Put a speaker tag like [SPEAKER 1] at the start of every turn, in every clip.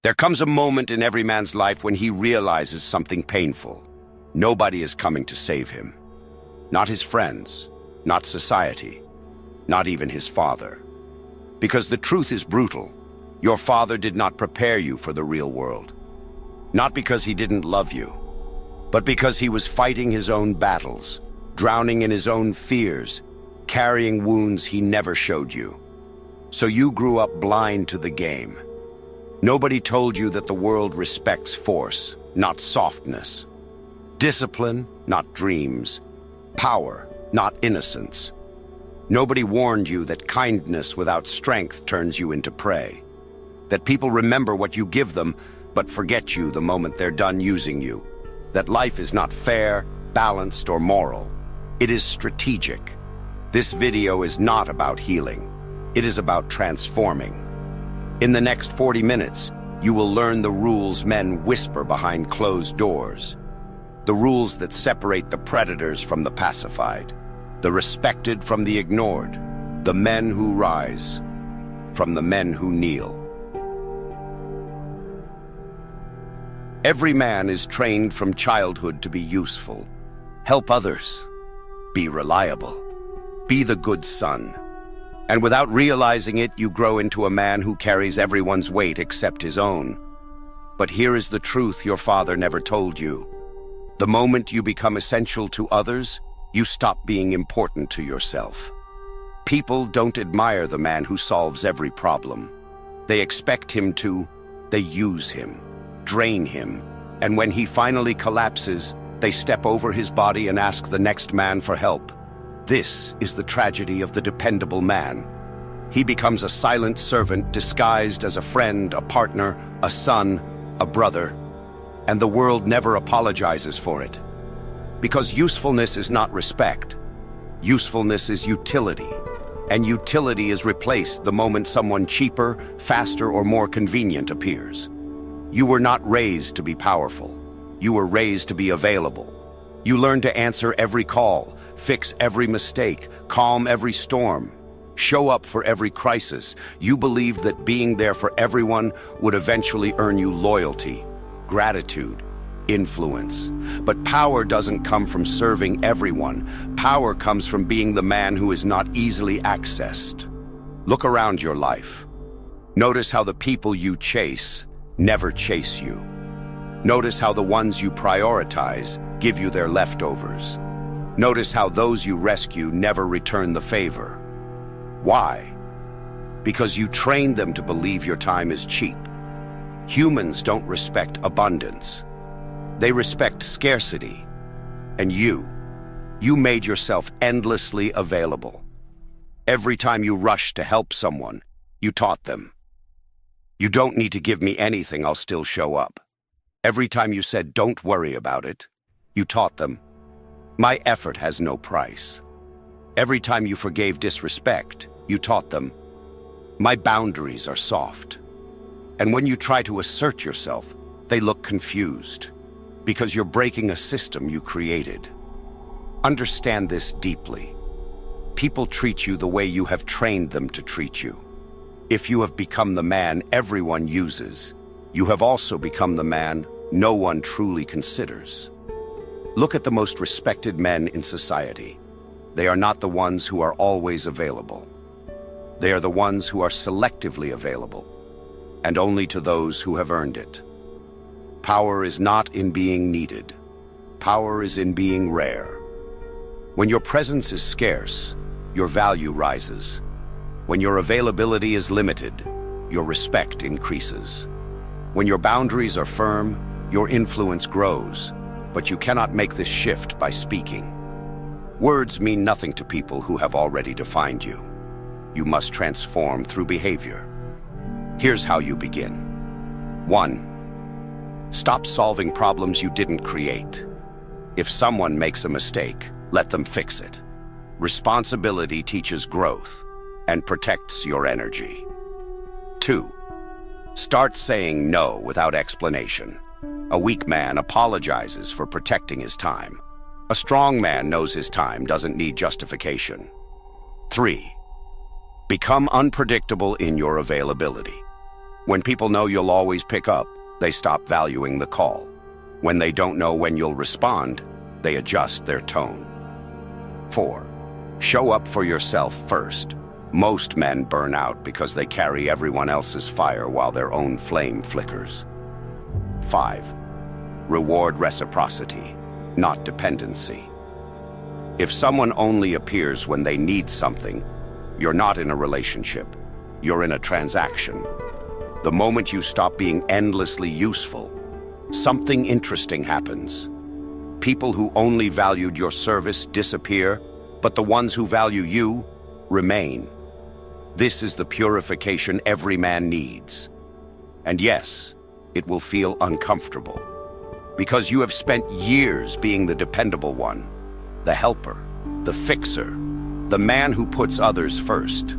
[SPEAKER 1] There comes a moment in every man's life when he realizes something painful. Nobody is coming to save him. Not his friends, not society, not even his father. Because the truth is brutal. Your father did not prepare you for the real world. Not because he didn't love you, but because he was fighting his own battles, drowning in his own fears, carrying wounds he never showed you. So you grew up blind to the game. Nobody told you that the world respects force, not softness. Discipline, not dreams. Power, not innocence. Nobody warned you that kindness without strength turns you into prey. That people remember what you give them, but forget you the moment they're done using you. That life is not fair, balanced, or moral. It is strategic. This video is not about healing. It is about transforming. In the next 40 minutes, you will learn the rules men whisper behind closed doors. The rules that separate the predators from the pacified, the respected from the ignored, the men who rise from the men who kneel. Every man is trained from childhood to be useful, help others, be reliable, be the good son. And without realizing it, you grow into a man who carries everyone's weight except his own. But here is the truth your father never told you. The moment you become essential to others, you stop being important to yourself. People don't admire the man who solves every problem. They expect him to. They use him, drain him, and when he finally collapses, they step over his body and ask the next man for help. This is the tragedy of the dependable man. He becomes a silent servant disguised as a friend, a partner, a son, a brother, and the world never apologizes for it. Because usefulness is not respect. Usefulness is utility, and utility is replaced the moment someone cheaper, faster, or more convenient appears. You were not raised to be powerful. You were raised to be available. You learned to answer every call, fix every mistake, calm every storm, show up for every crisis. You believed that being there for everyone would eventually earn you loyalty, gratitude, influence. But power doesn't come from serving everyone. Power comes from being the man who is not easily accessed. Look around your life. Notice how the people you chase never chase you. Notice how the ones you prioritize give you their leftovers. Notice how those you rescue never return the favor. Why? Because you trained them to believe your time is cheap. Humans don't respect abundance. They respect scarcity. And you made yourself endlessly available. Every time you rushed to help someone, you taught them. You don't need to give me anything, I'll still show up. Every time you said, don't worry about it, you taught them. My effort has no price. Every time you forgave disrespect, you taught them. My boundaries are soft. And when you try to assert yourself, they look confused, because you're breaking a system you created. Understand this deeply. People treat you the way you have trained them to treat you. If you have become the man everyone uses, you have also become the man no one truly considers. Look at the most respected men in society. They are not the ones who are always available. They are the ones who are selectively available, and only to those who have earned it. Power is not in being needed. Power is in being rare. When your presence is scarce, your value rises. When your availability is limited, your respect increases. When your boundaries are firm, your influence grows. But you cannot make this shift by speaking. Words mean nothing to people who have already defined you. You must transform through behavior. Here's how you begin. 1. Stop solving problems you didn't create. If someone makes a mistake, let them fix it. Responsibility teaches growth and protects your energy. 2. Start saying no without explanation. A weak man apologizes for protecting his time. A strong man knows his time doesn't need justification. 3. Become unpredictable in your availability. When people know you'll always pick up, they stop valuing the call. When they don't know when you'll respond, they adjust their tone. 4. Show up for yourself first. Most men burn out because they carry everyone else's fire while their own flame flickers. 5. Reward reciprocity, not dependency. If someone only appears when they need something, you're not in a relationship. You're in a transaction. The moment you stop being endlessly useful, something interesting happens. People who only valued your service disappear, but the ones who value you remain. This is the purification every man needs. And yes, it will feel uncomfortable, because you have spent years being the dependable one, the helper, the fixer, the man who puts others first.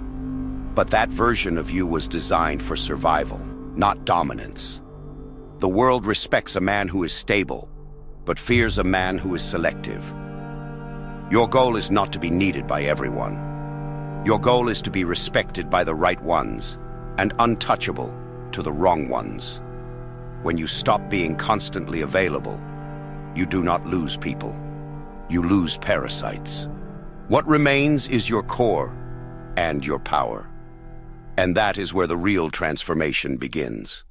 [SPEAKER 1] But that version of you was designed for survival, not dominance. The world respects a man who is stable, but fears a man who is selective. Your goal is not to be needed by everyone. Your goal is to be respected by the right ones and untouchable to the wrong ones. When you stop being constantly available, you do not lose people. You lose parasites. What remains is your core and your power. And that is where the real transformation begins.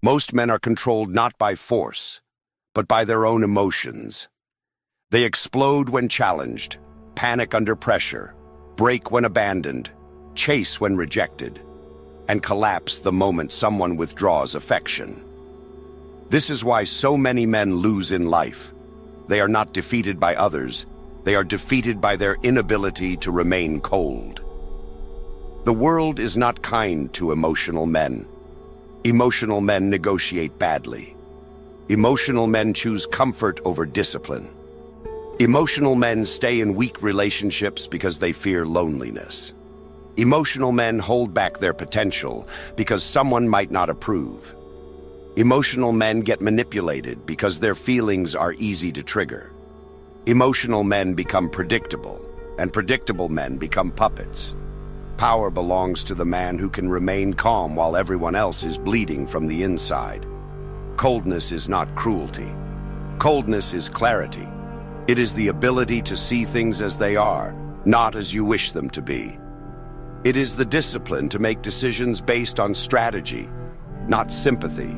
[SPEAKER 1] Most men are controlled not by force, but by their own emotions. They explode when challenged, panic under pressure, break when abandoned, chase when rejected, and collapse the moment someone withdraws affection. This is why so many men lose in life. They are not defeated by others. They are defeated by their inability to remain cold. The world is not kind to emotional men. Emotional men negotiate badly. Emotional men choose comfort over discipline. Emotional men stay in weak relationships because they fear loneliness. Emotional men hold back their potential because someone might not approve. Emotional men get manipulated because their feelings are easy to trigger. Emotional men become predictable, and predictable men become puppets. Power belongs to the man who can remain calm while everyone else is bleeding from the inside. Coldness is not cruelty. Coldness is clarity. It is the ability to see things as they are, not as you wish them to be. It is the discipline to make decisions based on strategy, not sympathy.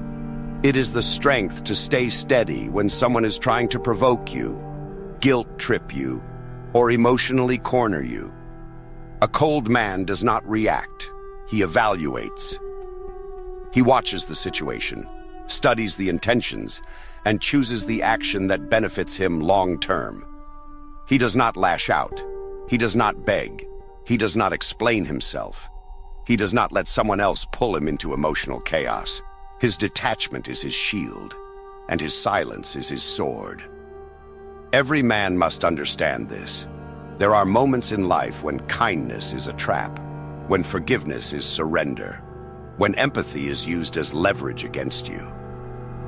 [SPEAKER 1] It is the strength to stay steady when someone is trying to provoke you, guilt trip you, or emotionally corner you. A cold man does not react. He evaluates. He watches the situation, studies the intentions, and chooses the action that benefits him long term. He does not lash out. He does not beg. He does not explain himself. He does not let someone else pull him into emotional chaos. His detachment is his shield, and his silence is his sword. Every man must understand this. There are moments in life when kindness is a trap, when forgiveness is surrender, when empathy is used as leverage against you.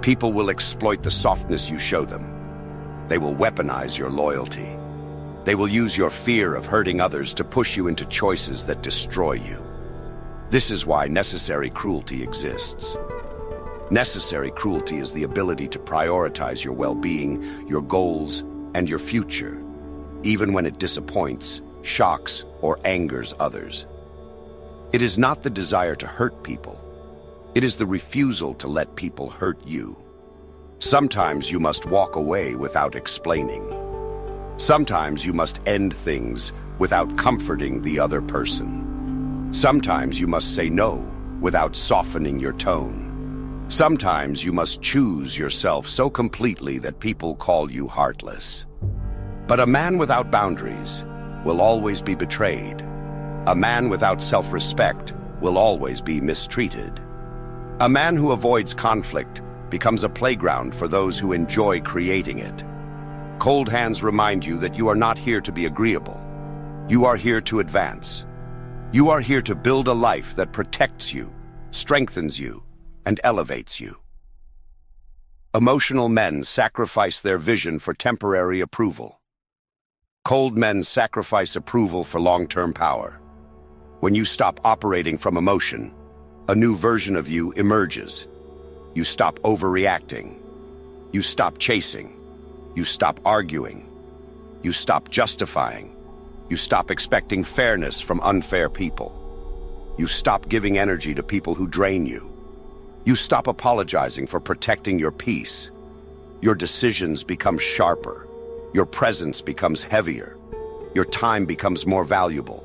[SPEAKER 1] People will exploit the softness you show them. They will weaponize your loyalty. They will use your fear of hurting others to push you into choices that destroy you. This is why necessary cruelty exists. Necessary cruelty is the ability to prioritize your well-being, your goals, and your future, even when it disappoints, shocks, or angers others. It is not the desire to hurt people. It is the refusal to let people hurt you. Sometimes you must walk away without explaining. Sometimes you must end things without comforting the other person. Sometimes you must say no without softening your tone. Sometimes you must choose yourself so completely that people call you heartless. But a man without boundaries will always be betrayed. A man without self-respect will always be mistreated. A man who avoids conflict becomes a playground for those who enjoy creating it. Cold hands remind you that you are not here to be agreeable. You are here to advance. You are here to build a life that protects you, strengthens you, and elevates you. Emotional men sacrifice their vision for temporary approval. Cold men sacrifice approval for long-term power. When you stop operating from emotion, a new version of you emerges. You stop overreacting. You stop chasing. You stop arguing. You stop justifying. You stop expecting fairness from unfair people. You stop giving energy to people who drain you. You stop apologizing for protecting your peace. Your decisions become sharper. Your presence becomes heavier. Your time becomes more valuable.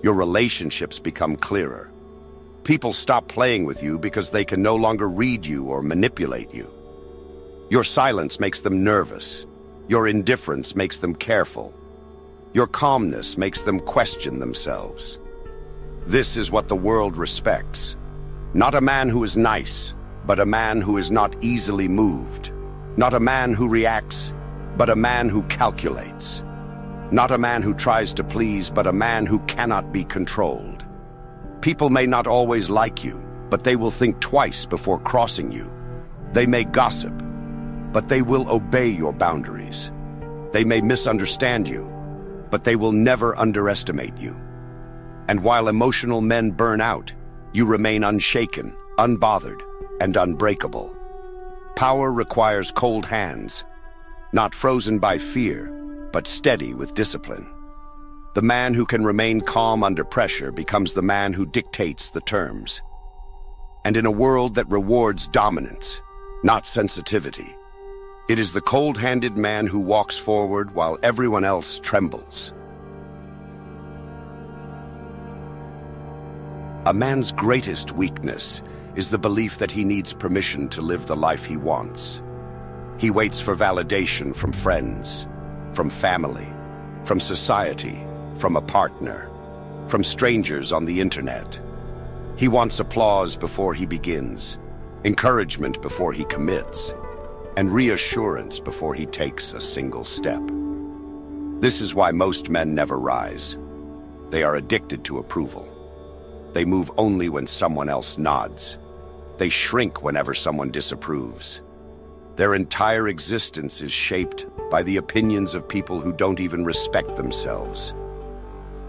[SPEAKER 1] Your relationships become clearer. People stop playing with you because they can no longer read you or manipulate you. Your silence makes them nervous. Your indifference makes them careful. Your calmness makes them question themselves. This is what the world respects. Not a man who is nice, but a man who is not easily moved. Not a man who reacts, but a man who calculates. Not a man who tries to please, but a man who cannot be controlled. People may not always like you, but they will think twice before crossing you. They may gossip, but they will obey your boundaries. They may misunderstand you, but they will never underestimate you. And while emotional men burn out, you remain unshaken, unbothered, and unbreakable. Power requires cold hands, not frozen by fear, but steady with discipline. The man who can remain calm under pressure becomes the man who dictates the terms. And in a world that rewards dominance, not sensitivity, it is the cold-handed man who walks forward while everyone else trembles. A man's greatest weakness is the belief that he needs permission to live the life he wants. He waits for validation from friends, from family, from society, from a partner, from strangers on the internet. He wants applause before he begins, encouragement before he commits, and reassurance before he takes a single step. This is why most men never rise. They are addicted to approval. They move only when someone else nods. They shrink whenever someone disapproves. Their entire existence is shaped by the opinions of people who don't even respect themselves.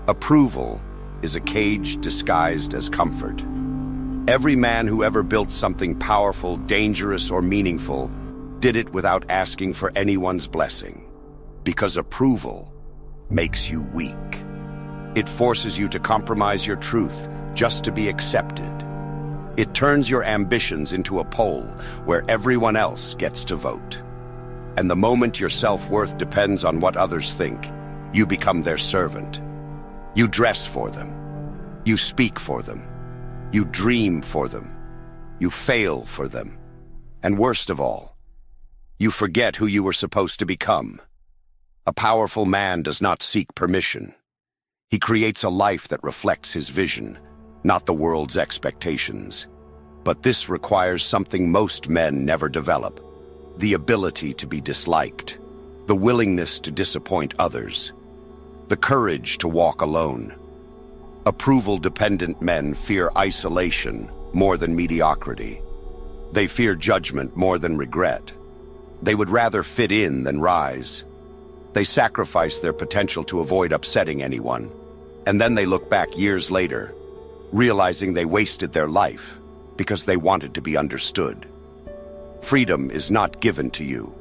[SPEAKER 1] Approval is a cage disguised as comfort. Every man who ever built something powerful, dangerous, or meaningful did it without asking for anyone's blessing. Because approval makes you weak. It forces you to compromise your truth just to be accepted. It turns your ambitions into a poll where everyone else gets to vote. And the moment your self-worth depends on what others think, you become their servant. You dress for them. You speak for them. You dream for them. You fail for them. And worst of all, you forget who you were supposed to become. A powerful man does not seek permission. He creates a life that reflects his vision, not the world's expectations. But this requires something most men never develop: the ability to be disliked, the willingness to disappoint others, the courage to walk alone. Approval-dependent men fear isolation more than mediocrity. They fear judgment more than regret. They would rather fit in than rise. They sacrifice their potential to avoid upsetting anyone, and then they look back years later, realizing they wasted their life because they wanted to be understood. Freedom is not given to you.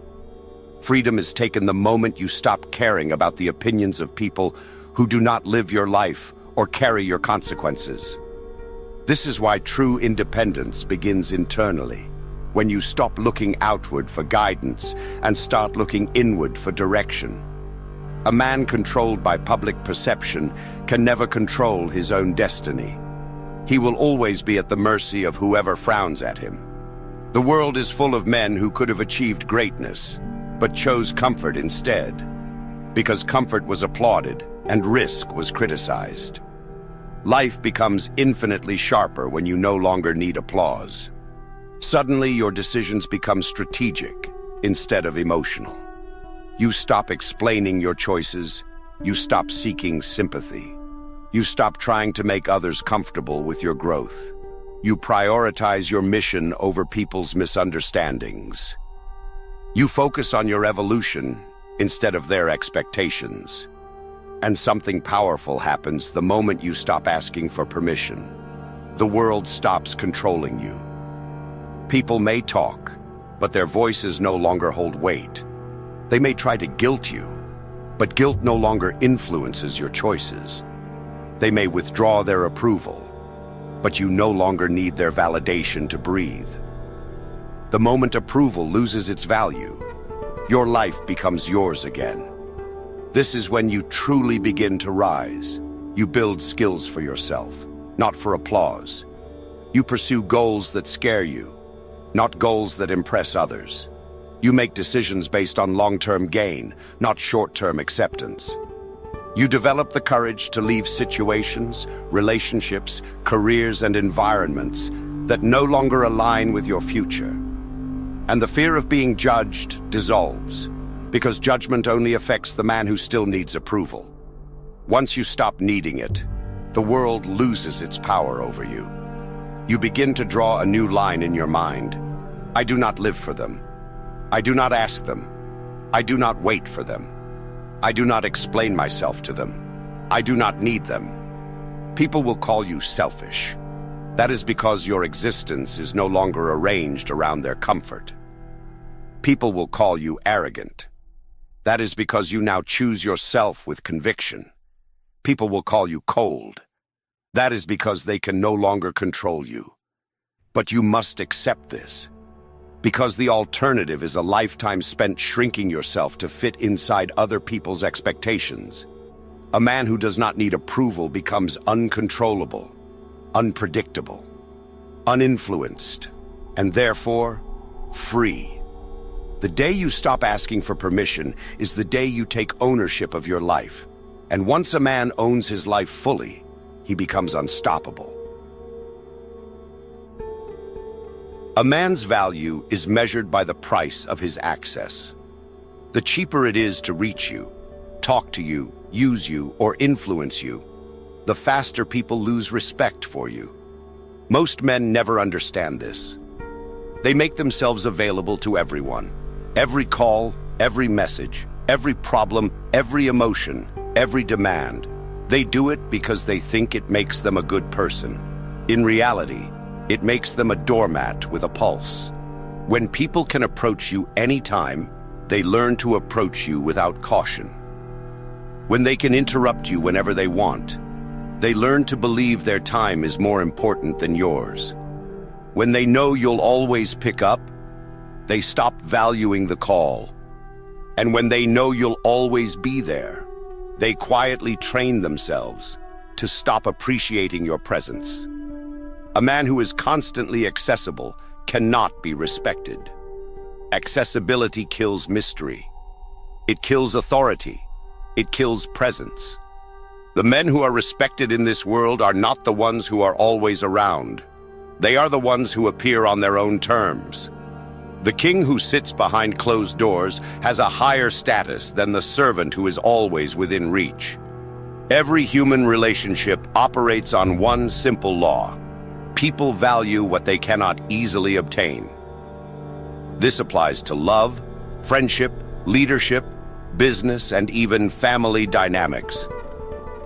[SPEAKER 1] Freedom is taken the moment you stop caring about the opinions of people who do not live your life or carry your consequences. This is why true independence begins internally, when you stop looking outward for guidance and start looking inward for direction. A man controlled by public perception can never control his own destiny. He will always be at the mercy of whoever frowns at him. The world is full of men who could have achieved greatness, but chose comfort instead, because comfort was applauded and risk was criticized. Life becomes infinitely sharper when you no longer need applause. Suddenly, your decisions become strategic instead of emotional. You stop explaining your choices. You stop seeking sympathy. You stop trying to make others comfortable with your growth. You prioritize your mission over people's misunderstandings. You focus on your evolution instead of their expectations. And something powerful happens the moment you stop asking for permission. The world stops controlling you. People may talk, but their voices no longer hold weight. They may try to guilt you, but guilt no longer influences your choices. They may withdraw their approval, but you no longer need their validation to breathe. The moment approval loses its value, your life becomes yours again. This is when you truly begin to rise. You build skills for yourself, not for applause. You pursue goals that scare you, not goals that impress others. You make decisions based on long-term gain, not short-term acceptance. You develop the courage to leave situations, relationships, careers, and environments that no longer align with your future. And the fear of being judged dissolves, because judgment only affects the man who still needs approval. Once you stop needing it, the world loses its power over you. You begin to draw a new line in your mind. I do not live for them. I do not ask them. I do not wait for them. I do not explain myself to them. I do not need them. People will call you selfish. That is because your existence is no longer arranged around their comfort. People will call you arrogant. That is because you now choose yourself with conviction. People will call you cold. That is because they can no longer control you. But you must accept this, because the alternative is a lifetime spent shrinking yourself to fit inside other people's expectations. A man who does not need approval becomes uncontrollable, unpredictable, uninfluenced, and therefore free. The day you stop asking for permission is the day you take ownership of your life. And once a man owns his life fully, he becomes unstoppable. A man's value is measured by the price of his access. The cheaper it is to reach you, talk to you, use you, or influence you, the faster people lose respect for you. Most men never understand this. They make themselves available to everyone. Every call, every message, every problem, every emotion, every demand. They do it because they think it makes them a good person. In reality, it makes them a doormat with a pulse. When people can approach you anytime, they learn to approach you without caution. When they can interrupt you whenever they want, they learn to believe their time is more important than yours. When they know you'll always pick up, they stop valuing the call. And when they know you'll always be there, they quietly train themselves to stop appreciating your presence. A man who is constantly accessible cannot be respected. Accessibility kills mystery. It kills authority. It kills presence. The men who are respected in this world are not the ones who are always around. They are the ones who appear on their own terms. The king who sits behind closed doors has a higher status than the servant who is always within reach. Every human relationship operates on one simple law. People value what they cannot easily obtain. This applies to love, friendship, leadership, business, and even family dynamics.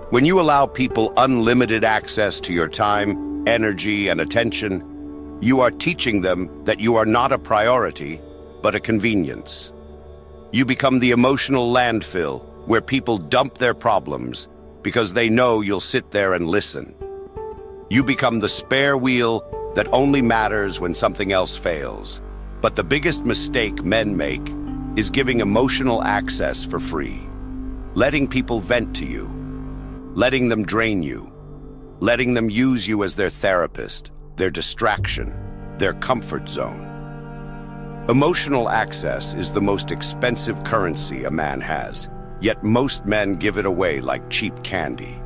[SPEAKER 1] When you allow people unlimited access to your time, energy, and attention, you are teaching them that you are not a priority, but a convenience. You become the emotional landfill where people dump their problems because they know you'll sit there and listen. You become the spare wheel that only matters when something else fails. But the biggest mistake men make is giving emotional access for free. Letting people vent to you. Letting them drain you. Letting them use you as their therapist, their distraction, their comfort zone. Emotional access is the most expensive currency a man has, yet most men give it away like cheap candy.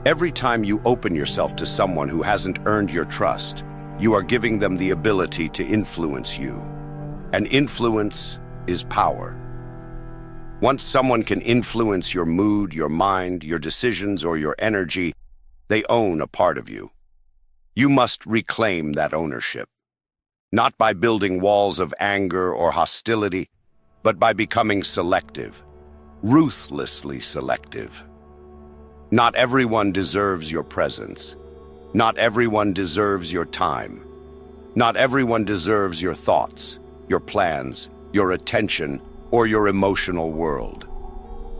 [SPEAKER 1] Every time you open yourself to someone who hasn't earned your trust, you are giving them the ability to influence you. And influence is power. Once someone can influence your mood, your mind, your decisions, or your energy, they own a part of you. You must reclaim that ownership, not by building walls of anger or hostility, but by becoming selective, ruthlessly selective. Not everyone deserves your presence. Not everyone deserves your time. Not everyone deserves your thoughts, your plans, your attention, or your emotional world.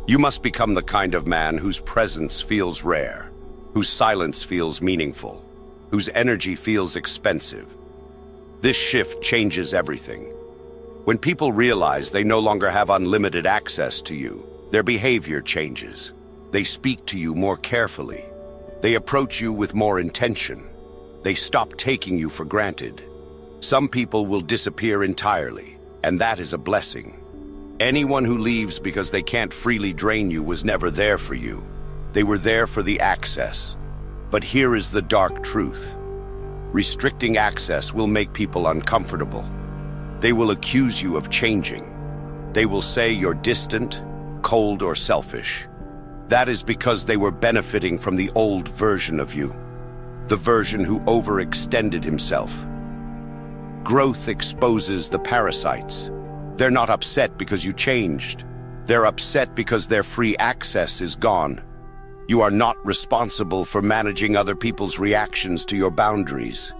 [SPEAKER 1] You must become the kind of man whose presence feels rare, whose silence feels meaningful, whose energy feels expensive. This shift changes everything. When people realize they no longer have unlimited access to you, their behavior changes. They speak to you more carefully. They approach you with more intention. They stop taking you for granted. Some people will disappear entirely, and that is a blessing. Anyone who leaves because they can't freely drain you was never there for you. They were there for the access. But here is the dark truth. Restricting access will make people uncomfortable. They will accuse you of changing. They will say you're distant, cold, or selfish. That is because they were benefiting from the old version of you, the version who overextended himself. Growth exposes the parasites. They're not upset because you changed. They're upset because their free access is gone. You are not responsible for managing other people's reactions to your boundaries.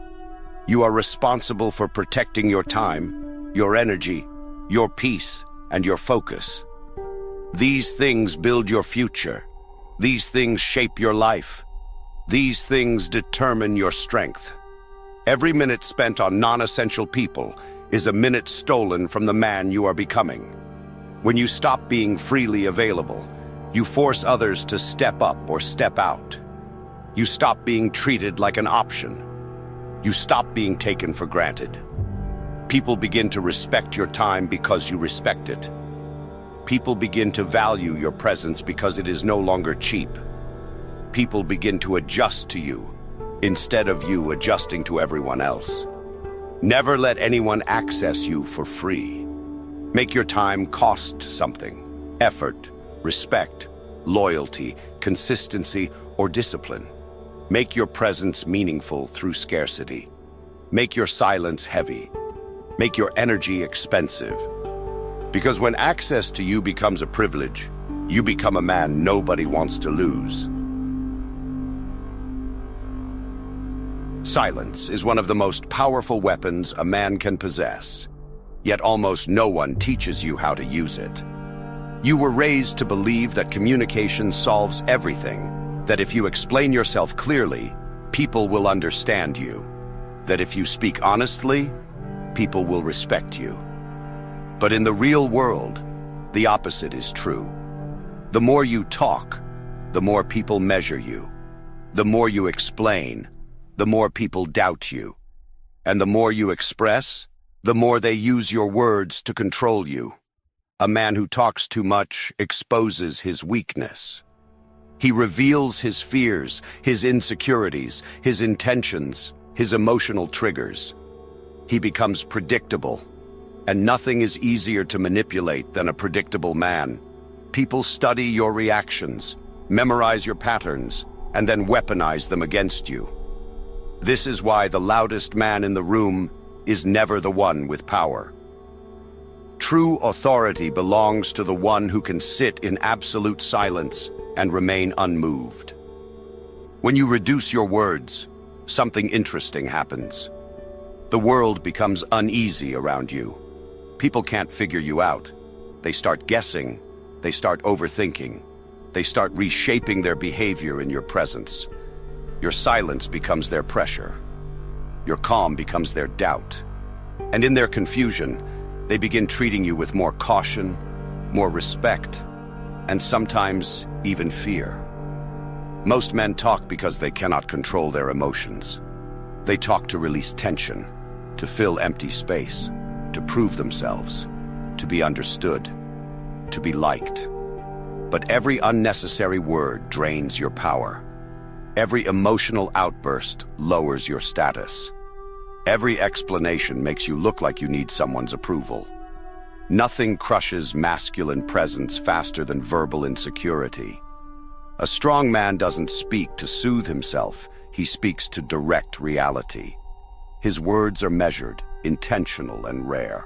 [SPEAKER 1] You are responsible for protecting your time, your energy, your peace, and your focus. These things build your future. These things shape your life. These things determine your strength. Every minute spent on non-essential people is a minute stolen from the man you are becoming. When you stop being freely available, you force others to step up or step out. You stop being treated like an option. You stop being taken for granted. People begin to respect your time because you respect it. People begin to value your presence because it is no longer cheap. People begin to adjust to you instead of you adjusting to everyone else. Never let anyone access you for free. Make your time cost something. Effort, respect, loyalty, consistency, or discipline. Make your presence meaningful through scarcity. Make your silence heavy. Make your energy expensive. Because when access to you becomes a privilege, you become a man nobody wants to lose. Silence is one of the most powerful weapons a man can possess, yet almost no one teaches you how to use it. You were raised to believe that communication solves everything, that if you explain yourself clearly, people will understand you, that if you speak honestly, people will respect you. But in the real world, the opposite is true. The more you talk, the more people measure you. The more you explain, the more people doubt you. And the more you express, the more they use your words to control you. A man who talks too much exposes his weakness. He reveals his fears, his insecurities, his intentions, his emotional triggers. He becomes predictable, and nothing is easier to manipulate than a predictable man. People study your reactions, memorize your patterns, and then weaponize them against you. This is why the loudest man in the room is never the one with power. True authority belongs to the one who can sit in absolute silence and remain unmoved. When you reduce your words, something interesting happens. The world becomes uneasy around you. People can't figure you out. They start guessing. They start overthinking. They start reshaping their behavior in your presence. Your silence becomes their pressure. Your calm becomes their doubt. And in their confusion, they begin treating you with more caution, more respect, and sometimes even fear. Most men talk because they cannot control their emotions. They talk to release tension, to fill empty space, to prove themselves, to be understood, to be liked. But every unnecessary word drains your power. Every emotional outburst lowers your status. Every explanation makes you look like you need someone's approval. Nothing crushes masculine presence faster than verbal insecurity. A strong man doesn't speak to soothe himself, he speaks to direct reality. His words are measured, intentional, and rare.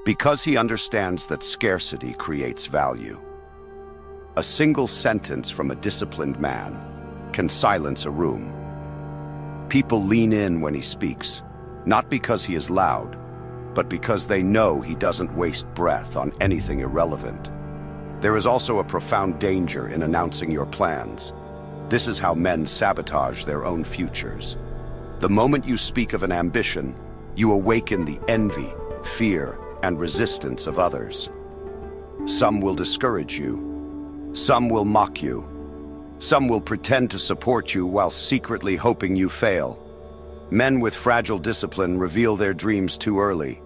[SPEAKER 1] Because he understands that scarcity creates value. A single sentence from a disciplined man can silence a room. People lean in when he speaks, not because he is loud, but because they know he doesn't waste breath on anything irrelevant. There is also a profound danger in announcing your plans. This is how men sabotage their own futures. The moment you speak of an ambition, you awaken the envy, fear, and resistance of others. Some will discourage you. Some will mock you. Some will pretend to support you while secretly hoping you fail. Men with fragile discipline reveal their dreams too early.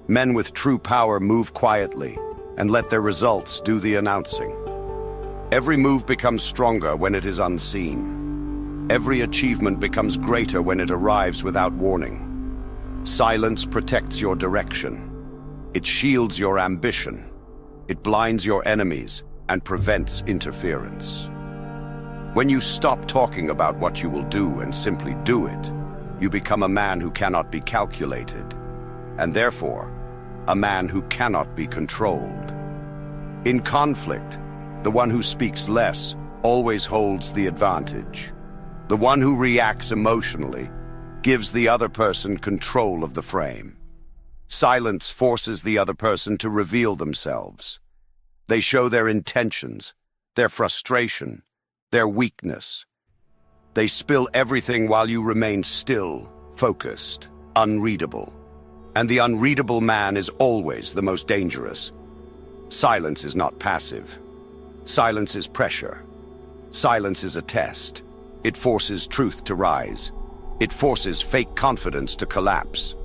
[SPEAKER 1] Men with true power move quietly and let their results do the announcing. Every move becomes stronger when it is unseen. Every achievement becomes greater when it arrives without warning. Silence protects your direction. It shields your ambition. It blinds your enemies and prevents interference. When you stop talking about what you will do and simply do it, you become a man who cannot be calculated, and therefore, a man who cannot be controlled. In conflict, the one who speaks less always holds the advantage. The one who reacts emotionally gives the other person control of the frame. Silence forces the other person to reveal themselves. They show their intentions, their frustration, their weakness. They spill everything while you remain still, focused, unreadable. And the unreadable man is always the most dangerous. Silence is not passive. Silence is pressure. Silence is a test. It forces truth to rise. It forces fake confidence to collapse.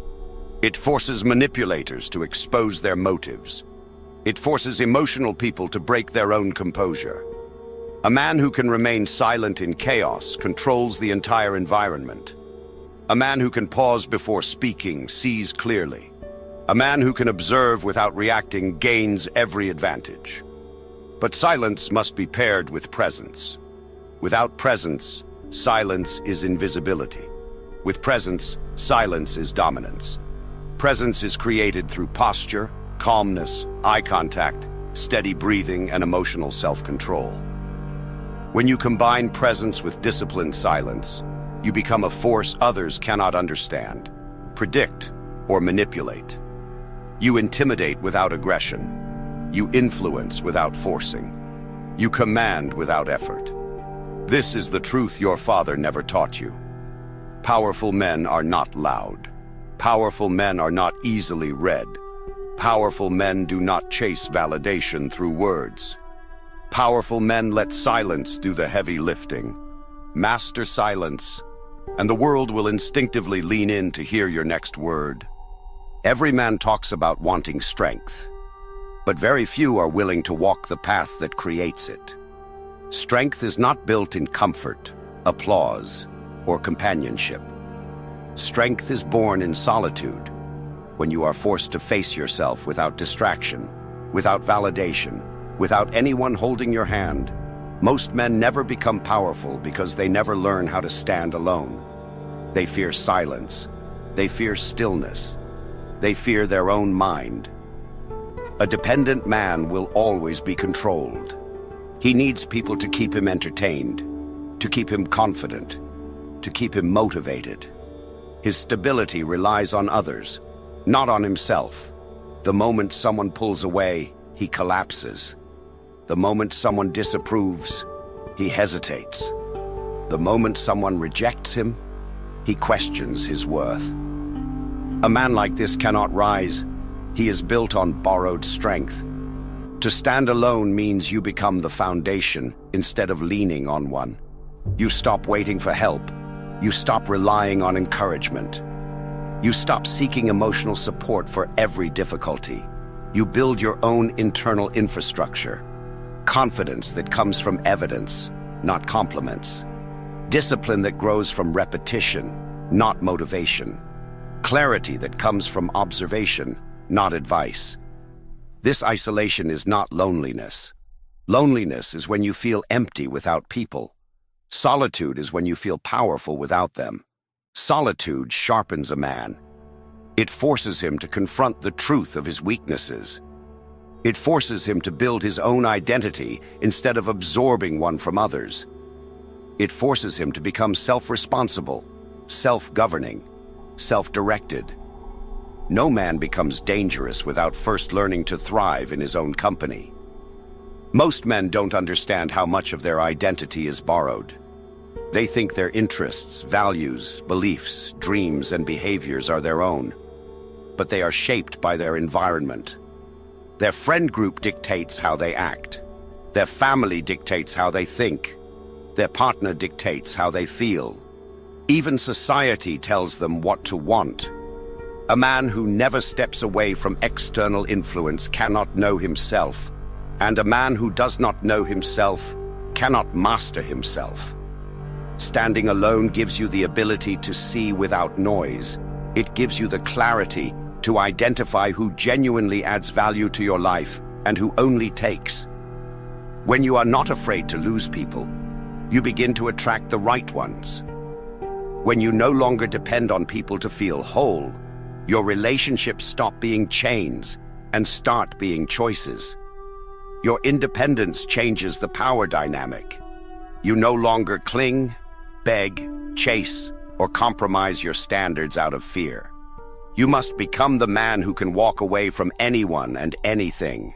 [SPEAKER 1] It forces manipulators to expose their motives. It forces emotional people to break their own composure. A man who can remain silent in chaos controls the entire environment. A man who can pause before speaking sees clearly. A man who can observe without reacting gains every advantage. But silence must be paired with presence. Without presence, silence is invisibility. With presence, silence is dominance. Presence is created through posture, calmness, eye contact, steady breathing, and emotional self-control. When you combine presence with disciplined silence, you become a force others cannot understand, predict, or manipulate. You intimidate without aggression. You influence without forcing. You command without effort. This is the truth your father never taught you. Powerful men are not loud. Powerful men are not easily read. Powerful men do not chase validation through words. Powerful men let silence do the heavy lifting. Master silence, and the world will instinctively lean in to hear your next word. Every man talks about wanting strength, but very few are willing to walk the path that creates it. Strength is not built in comfort, applause, or companionship. Strength is born in solitude, when you are forced to face yourself without distraction, without validation, without anyone holding your hand. Most men never become powerful because they never learn how to stand alone. They fear silence. They fear stillness. They fear their own mind. A dependent man will always be controlled. He needs people to keep him entertained, to keep him confident, to keep him motivated. His stability relies on others, not on himself. The moment someone pulls away, he collapses. The moment someone disapproves, he hesitates. The moment someone rejects him, he questions his worth. A man like this cannot rise. He is built on borrowed strength. To stand alone means you become the foundation instead of leaning on one. You stop waiting for help. You stop relying on encouragement. You stop seeking emotional support for every difficulty. You build your own internal infrastructure. Confidence that comes from evidence, not compliments. Discipline that grows from repetition, not motivation. Clarity that comes from observation, not advice. This isolation is not loneliness. Loneliness is when you feel empty without people. Solitude is when you feel powerful without them. Solitude sharpens a man. It forces him to confront the truth of his weaknesses. It forces him to build his own identity instead of absorbing one from others. It forces him to become self-responsible, self-governing, self-directed. No man becomes dangerous without first learning to thrive in his own company. Most men don't understand how much of their identity is borrowed. They think their interests, values, beliefs, dreams, and behaviors are their own, but they are shaped by their environment. Their friend group dictates how they act. Their family dictates how they think. Their partner dictates how they feel. Even society tells them what to want. A man who never steps away from external influence cannot know himself, and a man who does not know himself cannot master himself. Standing alone gives you the ability to see without noise. It gives you the clarity to identify who genuinely adds value to your life and who only takes. When you are not afraid to lose people, you begin to attract the right ones. When you no longer depend on people to feel whole, your relationships stop being chains and start being choices. Your independence changes the power dynamic. You no longer cling, beg, chase, or compromise your standards out of fear. You must become the man who can walk away from anyone and anything.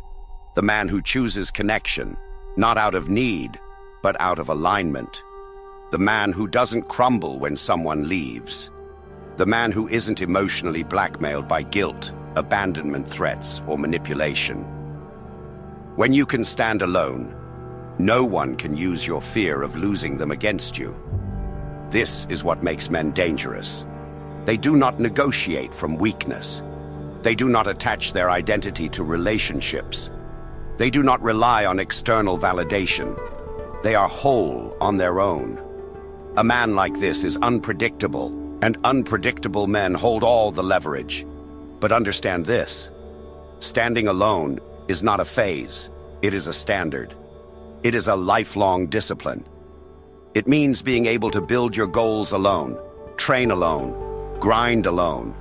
[SPEAKER 1] The man who chooses connection, not out of need, but out of alignment. The man who doesn't crumble when someone leaves. The man who isn't emotionally blackmailed by guilt, abandonment threats, or manipulation. When you can stand alone, no one can use your fear of losing them against you. This is what makes men dangerous. They do not negotiate from weakness. They do not attach their identity to relationships. They do not rely on external validation. They are whole on their own. A man like this is unpredictable, and unpredictable men hold all the leverage. But understand this: standing alone is not a phase, it is a standard. It is a lifelong discipline. It means being able to build your goals alone, train alone, grind alone,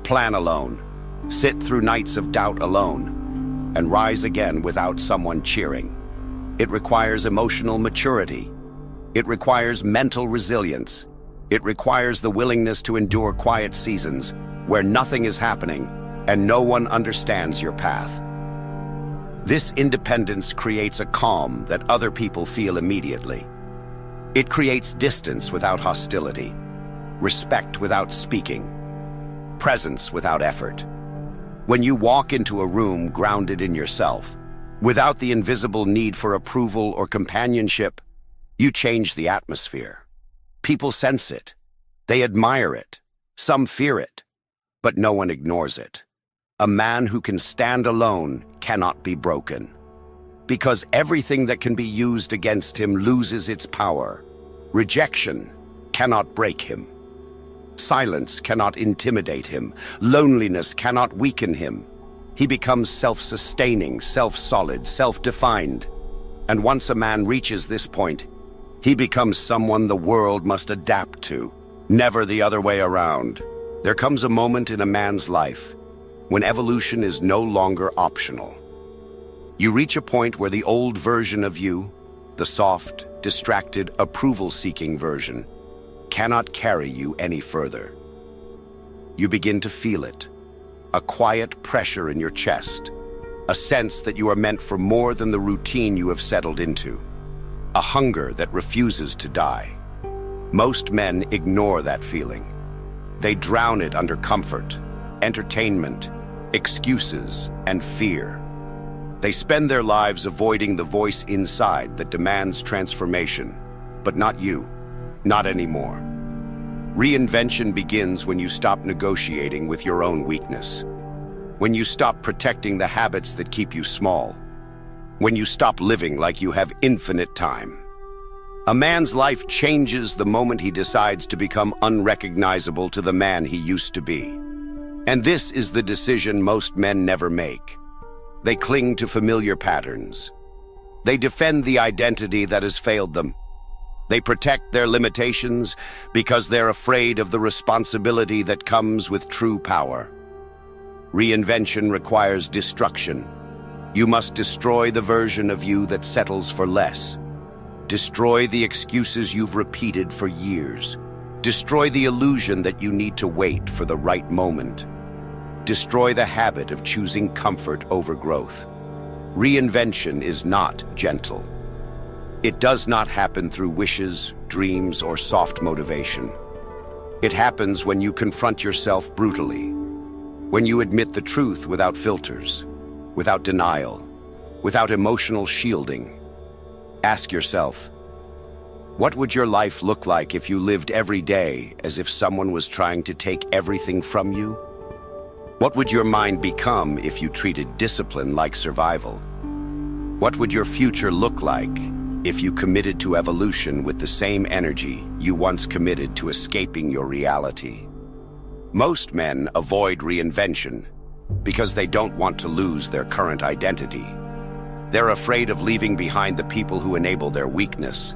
[SPEAKER 1] plan alone, sit through nights of doubt alone, and rise again without someone cheering. It requires emotional maturity. It requires mental resilience. It requires the willingness to endure quiet seasons where nothing is happening and no one understands your path. This independence creates a calm that other people feel immediately. It creates distance without hostility, respect without speaking, presence without effort. When you walk into a room grounded in yourself, without the invisible need for approval or companionship, you change the atmosphere. People sense it. They admire it. Some fear it, but no one ignores it. A man who can stand alone cannot be broken, because everything that can be used against him loses its power. Rejection cannot break him. Silence cannot intimidate him. Loneliness cannot weaken him. He becomes self-sustaining, self-solid, self-defined. And once a man reaches this point, he becomes someone the world must adapt to, never the other way around. There comes a moment in a man's life when evolution is no longer optional. You reach a point where the old version of you, the soft, distracted, approval-seeking version, cannot carry you any further. You begin to feel it, a quiet pressure in your chest, a sense that you are meant for more than the routine you have settled into, a hunger that refuses to die. Most men ignore that feeling. They drown it under comfort, entertainment, excuses, and fear. They spend their lives avoiding the voice inside that demands transformation, but not you, not anymore. Reinvention begins when you stop negotiating with your own weakness, when you stop protecting the habits that keep you small, when you stop living like you have infinite time. A man's life changes the moment he decides to become unrecognizable to the man he used to be. And this is the decision most men never make. They cling to familiar patterns. They defend the identity that has failed them. They protect their limitations because they're afraid of the responsibility that comes with true power. Reinvention requires destruction. You must destroy the version of you that settles for less. Destroy the excuses you've repeated for years. Destroy the illusion that you need to wait for the right moment. Destroy the habit of choosing comfort over growth. Reinvention is not gentle. It does not happen through wishes, dreams, or soft motivation. It happens when you confront yourself brutally, when you admit the truth without filters, without denial, without emotional shielding. Ask yourself, what would your life look like if you lived every day as if someone was trying to take everything from you? What would your mind become if you treated discipline like survival? What would your future look like if you committed to evolution with the same energy you once committed to escaping your reality? Most men avoid reinvention because they don't want to lose their current identity. They're afraid of leaving behind the people who enable their weakness,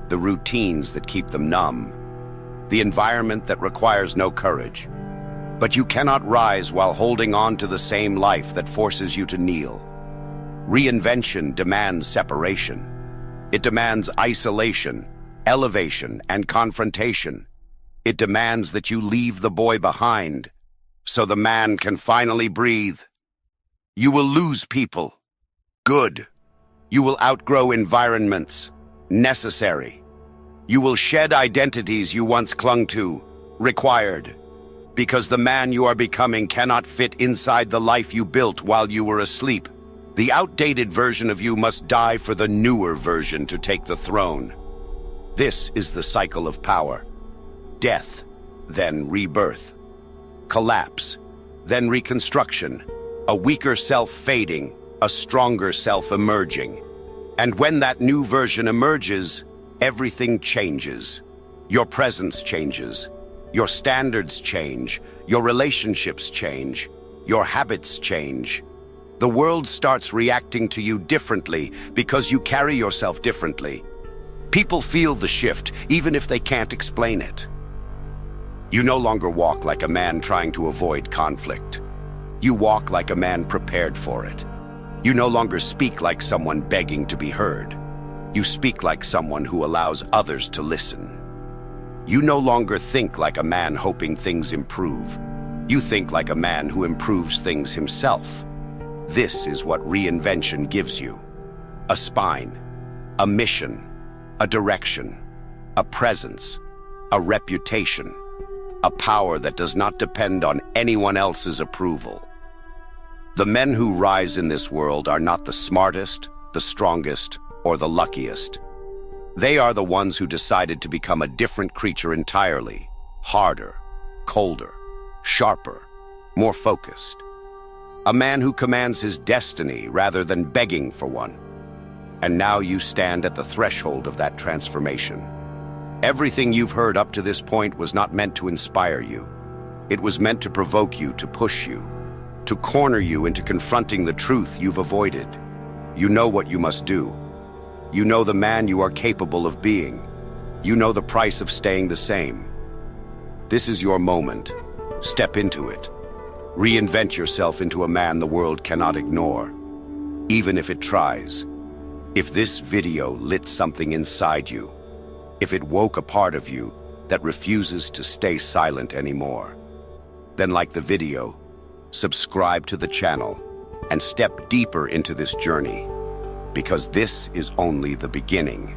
[SPEAKER 1] the routines that keep them numb, the environment that requires no courage. But you cannot rise while holding on to the same life that forces you to kneel. Reinvention demands separation. It demands isolation, elevation, and confrontation. It demands that you leave the boy behind so the man can finally breathe. You will lose people. Good. You will outgrow environments. Necessary. You will shed identities you once clung to. Required. Because the man you are becoming cannot fit inside the life you built while you were asleep. The outdated version of you must die for the newer version to take the throne. This is the cycle of power. Death, then rebirth. Collapse, then reconstruction. A weaker self fading, a stronger self emerging. And when that new version emerges, everything changes. Your presence changes. Your standards change. Your relationships change. Your habits change. The world starts reacting to you differently because you carry yourself differently. People feel the shift, even if they can't explain it. You no longer walk like a man trying to avoid conflict. You walk like a man prepared for it. You no longer speak like someone begging to be heard. You speak like someone who allows others to listen. You no longer think like a man hoping things improve. You think like a man who improves things himself. This is what reinvention gives you. A spine, a mission, a direction, a presence, a reputation, a power that does not depend on anyone else's approval. The men who rise in this world are not the smartest, the strongest, or the luckiest. They are the ones who decided to become a different creature entirely, harder, colder, sharper, more focused. A man who commands his destiny rather than begging for one. And now you stand at the threshold of that transformation. Everything you've heard up to this point was not meant to inspire you. It was meant to provoke you, to push you, to corner you into confronting the truth you've avoided. You know what you must do. You know the man you are capable of being. You know the price of staying the same. This is your moment. Step into it. Reinvent yourself into a man the world cannot ignore, even if it tries. If this video lit something inside you, if it woke a part of you that refuses to stay silent anymore, then like the video, subscribe to the channel and step deeper into this journey, because this is only the beginning.